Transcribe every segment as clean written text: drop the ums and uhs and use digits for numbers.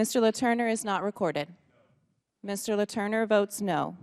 Mr. LaTurner is not recorded. Mr. LaTurner votes no.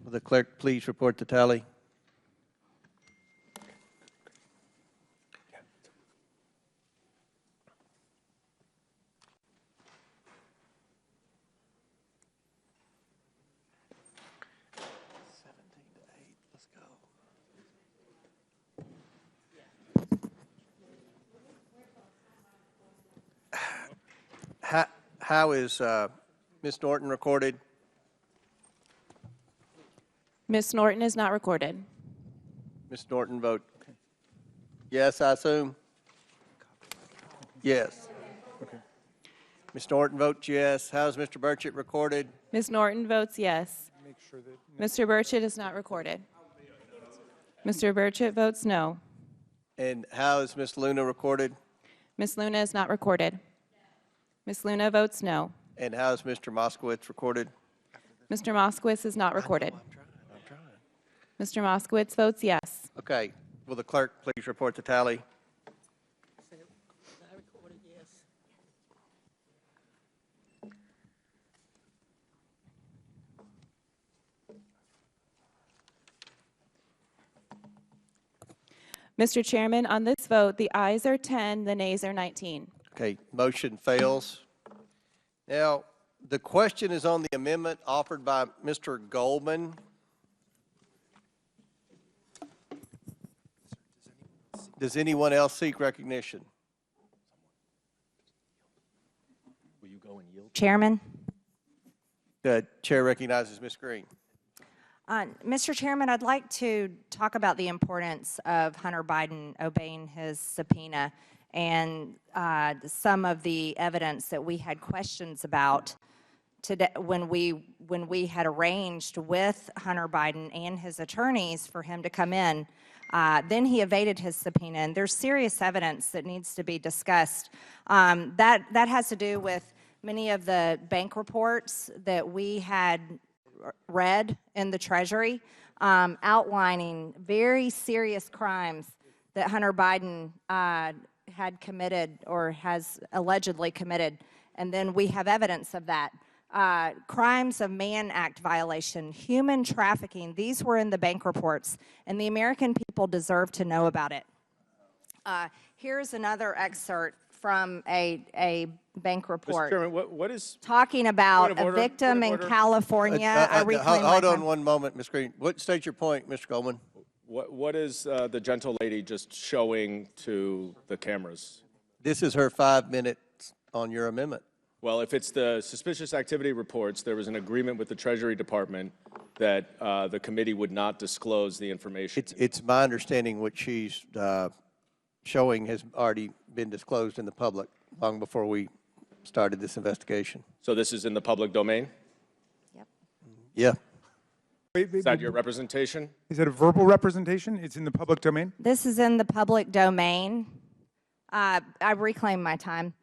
Will the clerk please report the tally? How is Ms. Norton recorded? Ms. Norton is not recorded. Ms. Norton vote yes, I assume? Yes. Okay. Ms. Norton votes yes. How is Mr. Burchett recorded? Ms. Norton votes yes. Make sure that Mr. Burchett is not recorded. Mr. Burchett votes no. And how is Ms. Luna recorded? Ms. Luna is not recorded. Ms. Luna votes no. And how is Mr. Moskowitz recorded? Mr. Moskowitz is not recorded. I'm trying. Mr. Moskowitz votes yes. Okay. Will the clerk please report the tally? I recorded yes. Mr. Chairman, on this vote, the ayes are 10, the nays are 19. Okay, motion fails. Now, the question is on the amendment offered by Mr. Goldman. Does anyone else seek recognition? Will you go and yield? Chairman. The chair recognizes Ms. Greene. Mr. Chairman, I'd like to talk about the importance of Hunter Biden obeying his subpoena and some of the evidence that we had questions about today when we had arranged with Hunter Biden and his attorneys for him to come in. Then he evaded his subpoena, and there's serious evidence that needs to be discussed. That has to do with many of the bank reports that we had read in the Treasury, outlining very serious crimes that Hunter Biden had committed or has allegedly committed, and then we have evidence of that. Crimes of Mann Act violation, human trafficking, these were in the bank reports, and the American people deserve to know about it. Here's another excerpt from a bank report. Mr. Chairman, what is talking about a victim in California. Hold on one moment, Ms. Greene. State your point, Mr. Goldman. what is the gentle lady just showing to the cameras? This is her 5 minutes on your amendment. Well, if it's the suspicious activity reports, there was an agreement with the Treasury Department that the committee would not disclose the information. It's my understanding what she's showing has already been disclosed in the public long before we started this investigation. So this is in the public domain? Yep. Yeah. Is that your representation? is that a verbal representation? It's in the public domain? This is in the public domain. I reclaim my time.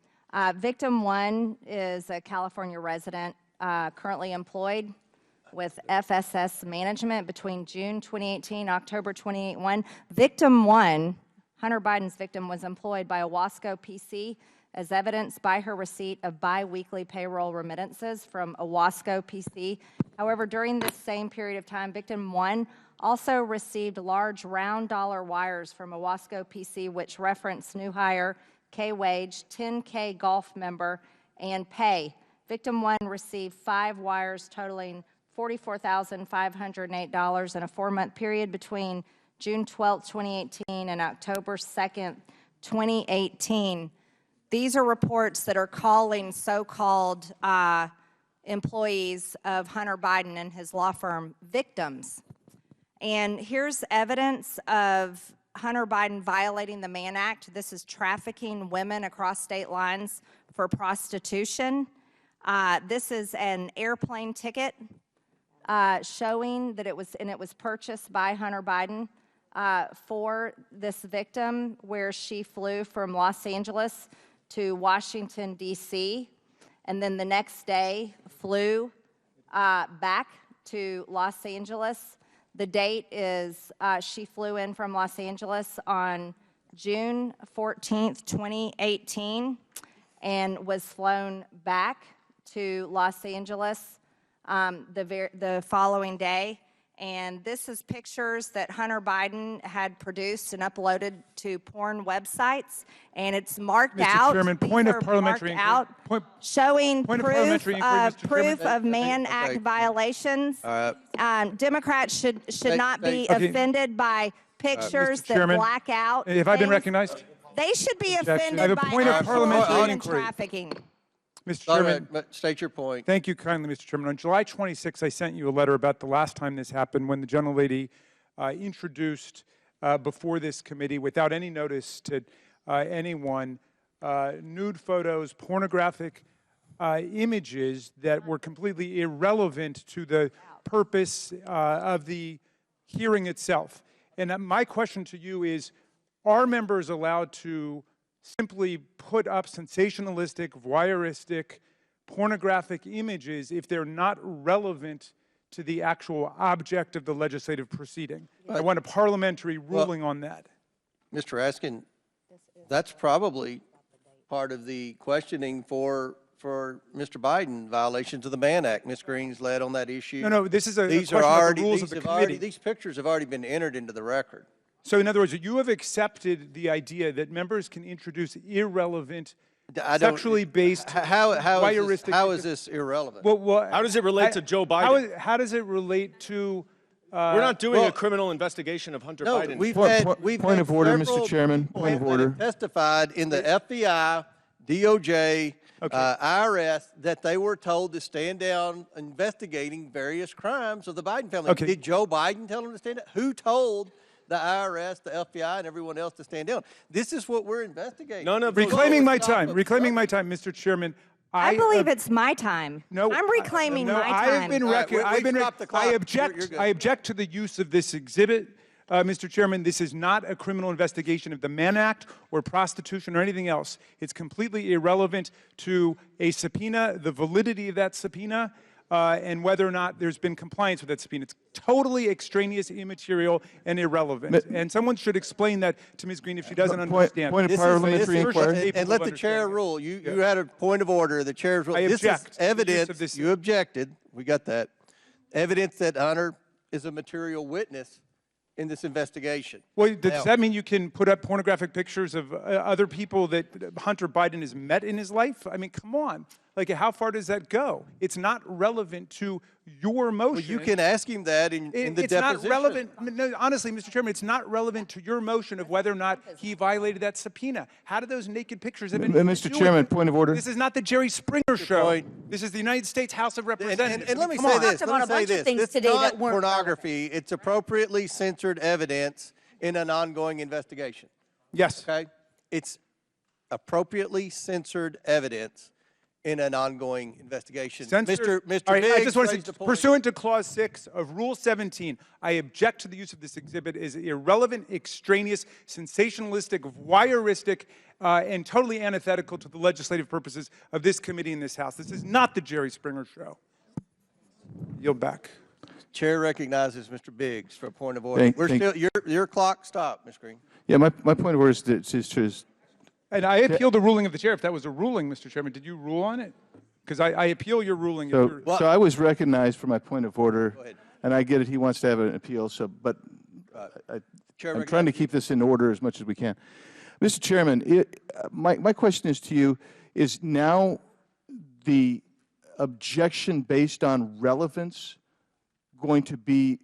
Victim 1 is a California resident currently employed with FSS Management between June 2018 October 2021. Victim 1, Hunter Biden's victim, was employed by Owasco PC as evidenced by her receipt of bi-weekly payroll remittances from Owasco PC. However, during this same period of time, victim 1 also received large round dollar wires from Owasco PC, which reference new hire, K-wage, 10K golf member, and pay. Victim 1 received 5 wires totaling $44,508 in a 4-month period between June 12, 2018 and October 2nd, 2018. These are reports that are calling so-called employees of Hunter Biden and his law firm victims. And here's evidence of Hunter Biden violating the Mann Act. This is trafficking women across state lines for prostitution. This is an airplane ticket showing that it was purchased by Hunter Biden for this victim, where she flew from Los Angeles to Washington, D.C., and then the next day flew back to Los Angeles. The date is she flew in from Los Angeles on June 14th, 2018, and was flown back to Los Angeles the following day. And this is pictures that Hunter Biden had produced and uploaded to porn websites, and it's marked Mr. out. Chairman, These point of are parliamentary marked inquiry. out, showing Point of proof parliamentary inquiry, Mr. Chairman. proof of Mann Okay. Act violations. All right. Democrats should not be Okay. offended by pictures Mr. that Chairman, black out. have I been things. recognized? They should be Objection. I have offended a by point of actual parliamentary human inquiry. trafficking. Mr. All Chairman, right, but state your point. thank you kindly, Mr. Chairman. On July 26, I sent you a letter about the last time this happened when the gentlelady introduced before this committee without any notice to anyone nude photos, pornographic images that were completely irrelevant to the purpose of the hearing itself. And my question to you is, are members allowed to simply put up sensationalistic, voyeuristic, pornographic images if they're not relevant to the actual object of the legislative proceeding? I want a parliamentary ruling on that. Mr. Raskin, that's probably part of the questioning for Mr. Biden, violations of the Mann Act. Ms. Greene's led on that issue. No, this is a These question are about already, the rules these of the have committee. already, these pictures have already been entered into the record. So in other words, you have accepted the idea that members can introduce irrelevant, sexually based, voyeuristic. How is this irrelevant? Well, How does it relate to Joe Biden? How does it relate to? We're not doing well, a criminal investigation of Hunter No, Biden. we've Point- had, point- we've point had of order, Mr. several Chairman, people point of that order. have testified in the FBI, DOJ, IRS, that they were told to stand down investigating various crimes of the Biden family. Okay. Did Joe Biden tell them to stand down? Who told the IRS, the FBI, and everyone else to stand down? This is what we're investigating. None of Reclaiming my Stop time, it. reclaiming my time, Mr. Chairman. I believe it's my time. No, I'm reclaiming no, my I have time. been All right, I've been stop the clock. I You're object. good. I object to the use of this exhibit, Mr. Chairman. This is not a criminal investigation of the Mann Act or prostitution or anything else. It's completely irrelevant to a subpoena, the validity of that subpoena, and whether or not there's been compliance with that subpoena. It's totally extraneous, immaterial, and irrelevant. And someone should explain that to Ms. Greene if she doesn't understand. Point of This is- parliamentary this is- inquiry. And let the chair rule. You had a point of order. The chair's rule. I This object is to the use evidence. of this- You objected. We got that. Evidence that Hunter is a material witness in this investigation. Well, does Now- that mean you can put up pornographic pictures of other people that Hunter Biden has met in his life? I mean, come on. Like, how far does that go? It's not relevant to your motion. Well, you can ask him that in the It's deposition. not relevant. No, honestly, Mr. Chairman, it's not relevant to your motion of whether or not he violated that subpoena. How do those naked pictures have anything to Mr. do with Chairman, it? point of order. This is not the Jerry Springer show. point. This is the United States House of Representatives. And let me Come say on. this. Talked Let me about a say bunch of this. things It's today not that weren't pornography. It's appropriately censored evidence in an ongoing investigation. Yes. Okay? It's appropriately censored evidence in an ongoing investigation. Censored. Mr. All right, I Biggs just want to raised say, a point. pursuant to Clause 6 of Rule 17, I object to the use of this exhibit as irrelevant, extraneous, sensationalistic, voyeuristic, and totally antithetical to the legislative purposes of this committee and this House. This is not the Jerry Springer show. Yield back. Chair recognizes Mr. Biggs for a point of order. Your clock stopped, Ms. Green. Yeah, my point of order is to And I appeal the ruling of the chair. If that was a ruling, Mr. Chairman, did you rule on it? Because I appeal your ruling. if you're- so I was recognized for my point of order, ahead. and I get it. He wants to have an appeal. So, but Chair I'm trying to keep this in order as much as we can. Mr. Chairman, my question is to you: is now the objection based on relevance going to be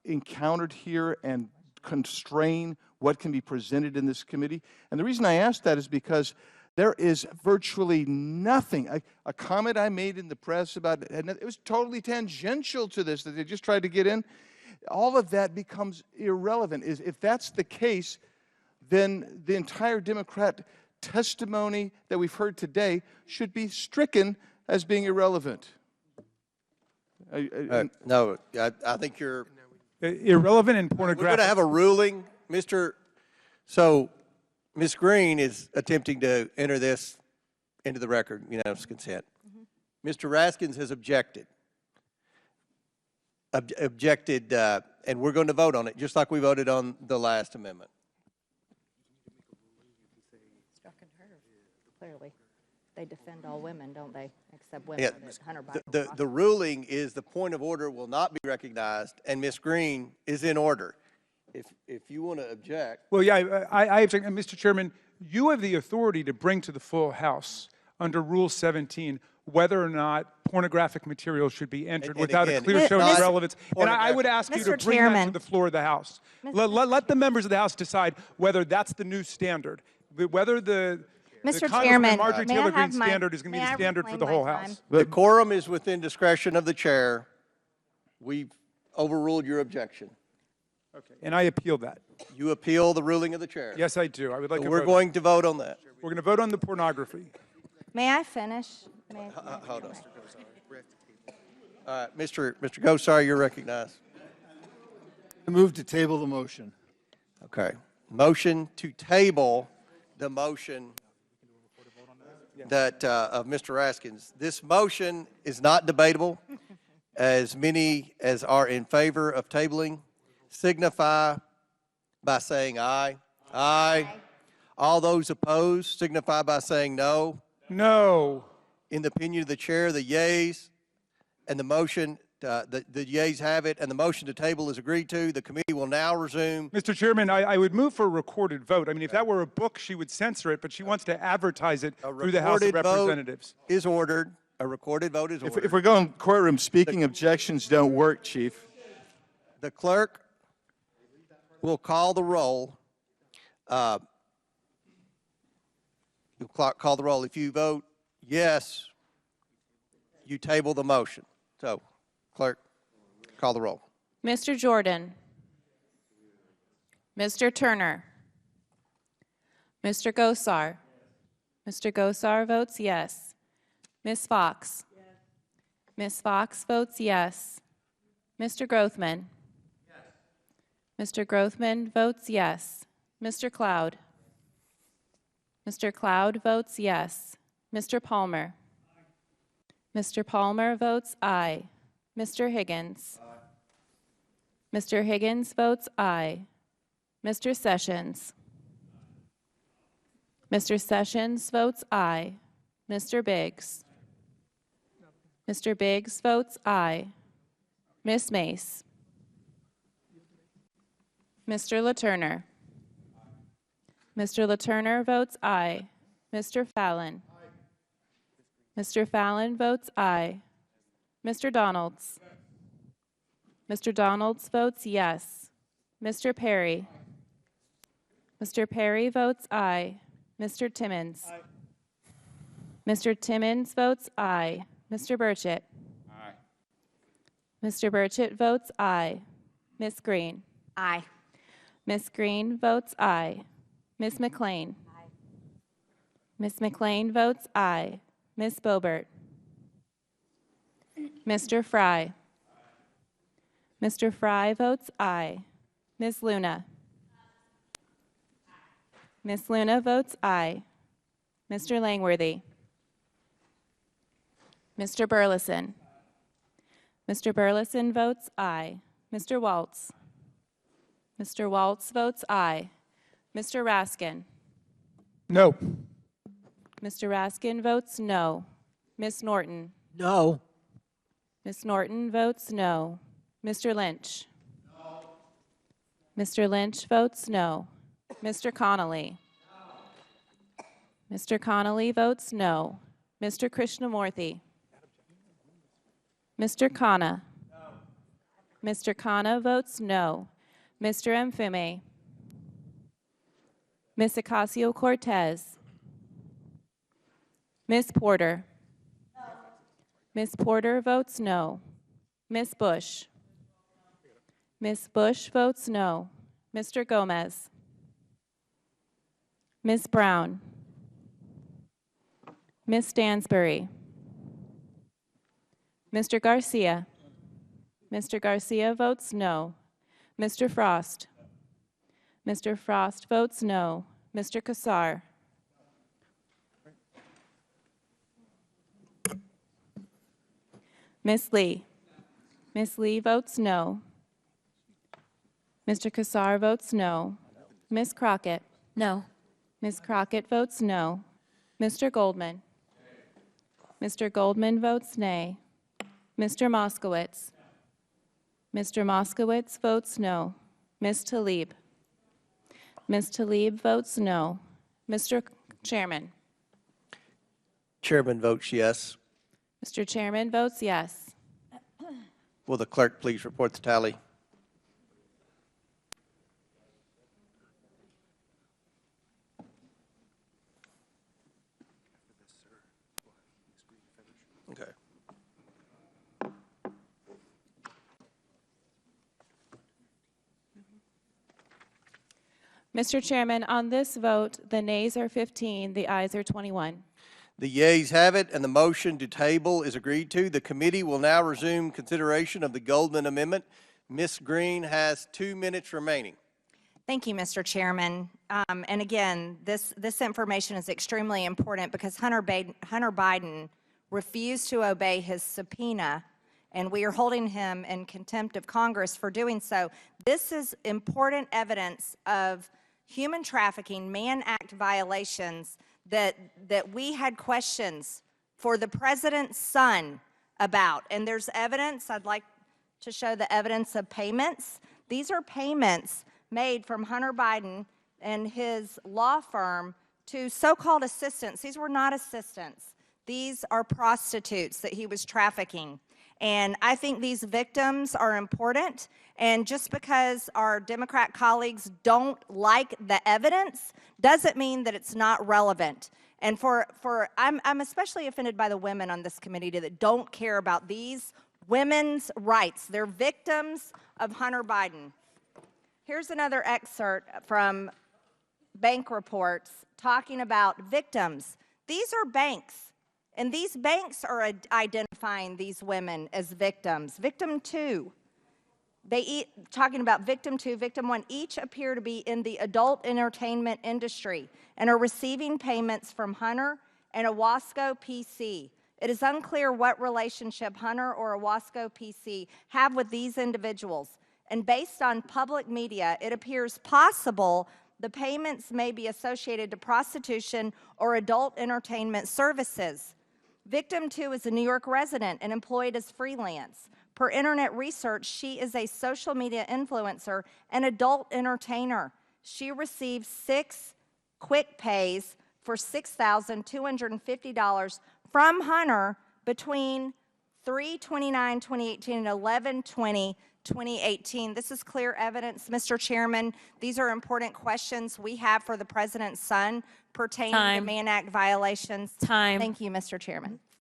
encountered here and constrain what can be presented in this committee? And the reason I ask that is because there is virtually nothing. A comment I made in the press about it was totally tangential to this that they just tried to get in. All of that becomes irrelevant. If that's the case, then the entire Democrat testimony that we've heard today should be stricken as being irrelevant. No, I think you're... Irrelevant and We're pornographic. going to have a ruling, So Ms. Green is attempting to enter this into the record, unanimous consent. Mr. Raskins has objected. And we're going to vote on it, just like we voted on the last amendment. Clearly. They defend all women, don't they? Except women Yeah, that Hunter Biden will the prosecute. ruling is the point of order will not be recognized, and Ms. Greene is in order. If you want to object. Well, yeah, I object. And Mr. Chairman, you have the authority to bring to the full House under Rule 17 whether or not pornographic material should be entered And without a again, clear it's showing of not relevance. And I would pornographic. ask you to Mr. bring that to Chairman. the floor of the House. Let the members of the House decide whether that's the new standard, whether the Mr. Congresswoman Chairman, Marjorie may I Taylor have Greene my- standard is going to be may the I standard for reclaim the my whole time? House. The quorum is within discretion of the chair. We've overruled your objection. Okay. And I appeal that. You appeal the ruling of the chair. Yes, I do. I would like So to we're vote. going to vote on that. We're going to vote on the pornography. May I finish? Hold on. Mr. Gosar, you're recognized. I move to table the motion. Okay. Motion to table the motion that, of Mr. Raskins. This motion is not debatable. As many as are in favor of tabling signify by saying aye. Aye. All those opposed signify by saying no. No. In the opinion of the chair, the yeas and the motion, the yeas have it, and the motion to table is agreed to. The committee will now resume. Mr. Chairman, I would move for a recorded vote. I mean, if that were a book, she would censor it, but she wants to advertise it A through the House of recorded vote Representatives. is ordered. A recorded vote is ordered. If we're going courtroom, speaking objections don't work, Chief. The clerk will call the roll. You'll call the roll. If you vote yes, you table the motion. So, clerk, call the roll. Mr. Jordan. Mr. Turner. Mr. Gosar. Mr. Gosar votes yes. Ms. Fox. Ms. Fox votes yes. Mr. Grothman. Mr. Grothman votes yes. Mr. Cloud. Mr. Cloud votes yes. Mr. Palmer. Mr. Palmer votes aye. Mr. Higgins. Mr. Higgins votes aye. Mr. Sessions. Mr. Sessions votes aye. Mr. Biggs. Mr. Biggs votes aye. Ms. Mace. Mr. LaTurner. Mr. LaTurner votes aye. Mr. Fallon. Mr. Fallon votes aye. Mr. Donalds. Mr. Donalds votes yes. Mr. Perry. Mr. Perry votes aye. Mr. Timmons. Mr. Timmons votes aye. Mr. Burchett. Mr. Burchett votes aye. Ms. Green. Aye. Ms. Green votes aye. Ms. McLean. Ms. McLean votes aye. Ms. Boebert. Mr. Fry. Mr. Fry votes aye. Ms. Luna. Ms. Luna votes aye. Mr. Langworthy. Mr. Burleson. Mr. Burleson votes aye. Mr. Waltz. Mr. Waltz votes aye. Mr. Raskin. No. Mr. Raskin votes no. Ms. Norton. No. Ms. Norton votes no. Mr. Lynch. No. Mr. Lynch votes no. Mr. Connolly. No. Mr. Connolly votes no. Mr. Krishnamurthy. Mr. Khanna. No. Mr. Khanna votes no. Mr. Mfume. Ms. Ocasio-Cortez. Ms. Porter. No. Ms. Porter votes no. Ms. Bush. Ms. Bush votes no. Mr. Gomez. Ms. Brown. Ms. Stansbury. Mr. Garcia. Mr. Garcia votes no. Mr. Frost. Mr. Frost votes no. Mr. Kassar. Ms. Lee. Ms. Lee votes no. Mr. Kassar votes no. Ms. Crockett. No. Ms. Crockett votes no. Mr. Goldman. Mr. Goldman votes nay. Mr. Moskowitz. Mr. Moskowitz votes no. Ms. Tlaib. Ms. Tlaib votes no. Mr. Chairman. Chairman votes yes. Mr. Chairman votes yes. Will the clerk please report the tally? Okay. Mr. Chairman, on this vote, the nays are 15, the ayes are 21. The yeas have it, and the motion to table is agreed to. The committee will now resume consideration of the Goldman Amendment. Ms. Greene has 2 minutes remaining. Thank you, Mr. Chairman. And again, this information is extremely important because Hunter Biden refused to obey his subpoena, and we are holding him in contempt of Congress for doing so. This is important evidence of human trafficking, Mann Act violations that we had questions for the president's son about. And there's evidence. I'd like to show the evidence of payments. These are payments made from Hunter Biden and his law firm to so-called assistants. These were not assistants. These are prostitutes that he was trafficking. And I think these victims are important. And just because our Democrat colleagues don't like the evidence doesn't mean that it's not relevant. And I'm especially offended by the women on this committee that don't care about these women's rights. They're victims of Hunter Biden. Here's another excerpt from bank reports talking about victims. These are banks. And these banks are identifying these women as victims. Victim 2, talking about victim 2, victim 1, each appear to be in the adult entertainment industry and are receiving payments from Hunter and Owasco PC. It is unclear what relationship Hunter or Owasco PC have with these individuals. And based on public media, it appears possible the payments may be associated to prostitution or adult entertainment services. Victim 2 is a New York resident and employed as freelance. Per internet research, she is a social media influencer and adult entertainer. She received 6 quick pays for $6,250 from Hunter between 3/29/2018 and 11/20/2018. This is clear evidence, Mr. Chairman. These are important questions we have for the president's son pertaining to Mann Act violations. Time. Thank you, Mr. Chairman.